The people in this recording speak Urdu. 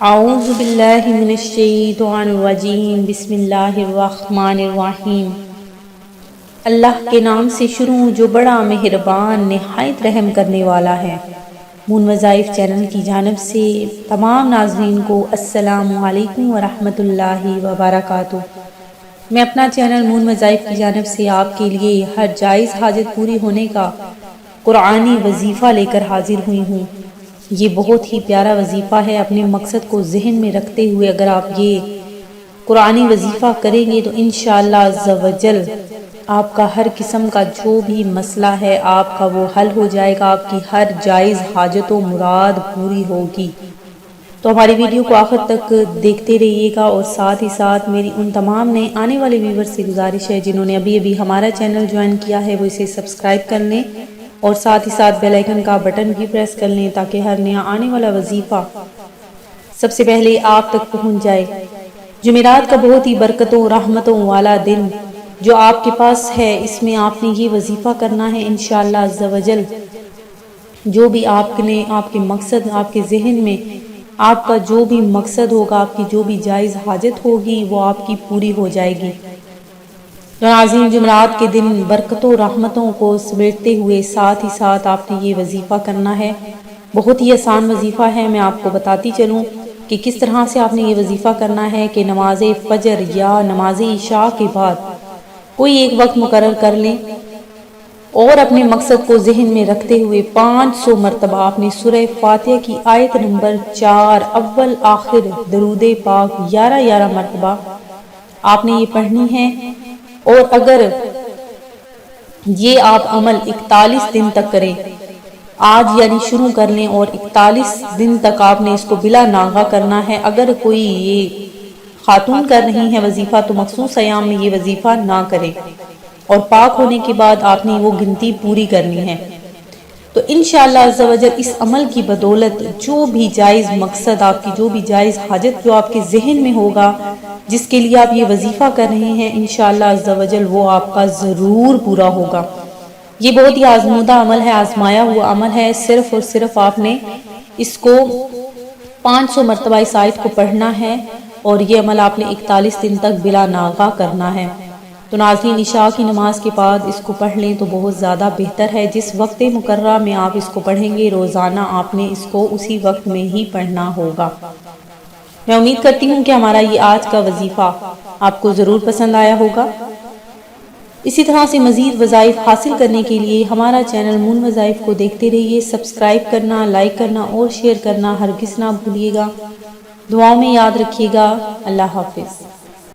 اعوذ باللہ من الشیطان الرجیم بسم اللہ الرحمن الرحیم۔ اللہ کے نام سے شروع جو بڑا مہربان نہایت رحم کرنے والا ہے۔ مون وظائف چینل کی جانب سے تمام ناظرین کو السلام علیکم ورحمۃ اللہ وبرکاتہ۔ میں اپنا چینل مون وظائف کی جانب سے آپ کے لیے ہر جائز حاجت پوری ہونے کا قرآنی وظیفہ لے کر حاضر ہوئی ہوں۔ یہ بہت ہی پیارا وظیفہ ہے۔ اپنے مقصد کو ذہن میں رکھتے ہوئے اگر آپ یہ قرآنی وظیفہ کریں گے تو انشاءاللہ عز و جل آپ کا ہر قسم کا جو بھی مسئلہ ہے آپ کا وہ حل ہو جائے گا، آپ کی ہر جائز حاجت و مراد پوری ہوگی۔ تو ہماری ویڈیو کو آخر تک دیکھتے رہیے گا، اور ساتھ ہی ساتھ میری ان تمام نئے آنے والے ویور سے گزارش ہے جنہوں نے ابھی ہمارا چینل جوائن کیا ہے وہ اسے سبسکرائب کر لیں، اور ساتھ ہی ساتھ بیل آئیکن کا بٹن بھی پریس کر لیں تاکہ ہر نیا آنے والا وظیفہ سب سے پہلے آپ تک پہنچ جائے۔ جمعرات کا بہت ہی برکتوں رحمتوں والا دن جو آپ کے پاس ہے، اس میں آپ نے یہ وظیفہ کرنا ہے انشاءاللہ عز و جل۔ جو بھی آپ نے آپ کے مقصد آپ کے ذہن میں آپ کا جو بھی مقصد ہوگا، آپ کی جو بھی جائز حاجت ہوگی وہ آپ کی پوری ہو جائے گی۔ ناظرین، جمعرات کے دن برکتوں رحمتوں کو سمیٹتے ہوئے ساتھ ہی ساتھ آپ نے یہ وظیفہ کرنا ہے۔ بہت ہی آسان وظیفہ ہے، میں آپ کو بتاتی چلوں کہ کس طرح سے آپ نے یہ وظیفہ کرنا ہے کہ نماز فجر یا نماز عشاء کے بعد کوئی ایک وقت مقرر کر لیں، اور اپنے مقصد کو ذہن میں رکھتے ہوئے 500 مرتبہ آپ نے سورہ فاتحہ کی آیت نمبر 4 اول آخر درود پاک 11 مرتبہ آپ نے یہ پڑھنی ہے۔ اور اگر یہ آپ عمل 41 دن تک کریں، آج یعنی شروع کر لیں، اور 41 دن تک آپ نے اس کو بلا ناغہ کرنا ہے۔ اگر کوئی یہ خاتون کر رہی ہے وظیفہ تو مخصوص ایام میں یہ وظیفہ نہ کرے، اور پاک ہونے کے بعد آپ نے وہ گنتی پوری کرنی ہے۔ تو انشاءاللہ عز و جل اس عمل کی بدولت جو بھی جائز مقصد آپ کی جو بھی جائز حاجت جو آپ کے ذہن میں ہوگا، جس کے لیے آپ یہ وظیفہ کر رہے ہیں، انشاءاللہ عز و جل وہ آپ کا ضرور پورا ہوگا۔ یہ بہت ہی آزمودہ عمل ہے، آزمایا ہوا عمل ہے۔ صرف اور صرف آپ نے اس کو 500 مرتبہ اس آیت کو پڑھنا ہے، اور یہ عمل آپ نے 41 دن تک بلا ناغہ کرنا ہے۔ تو ناظرین، عشاء کی نماز کے بعد اس کو پڑھ لیں تو بہت زیادہ بہتر ہے۔ جس وقت مقررہ میں آپ اس کو پڑھیں گے، روزانہ آپ نے اس کو اسی وقت میں ہی پڑھنا ہوگا۔ میں امید کرتی ہوں کہ ہمارا یہ آج کا وظیفہ آپ کو ضرور پسند آیا ہوگا۔ اسی طرح سے مزید وظائف حاصل کرنے کے لیے ہمارا چینل مون وظائف کو دیکھتے رہیے، سبسکرائب کرنا، لائک کرنا اور شیئر کرنا ہرگز نہ بھولیے گا۔ دعاؤں میں یاد رکھیے گا۔ اللہ حافظ۔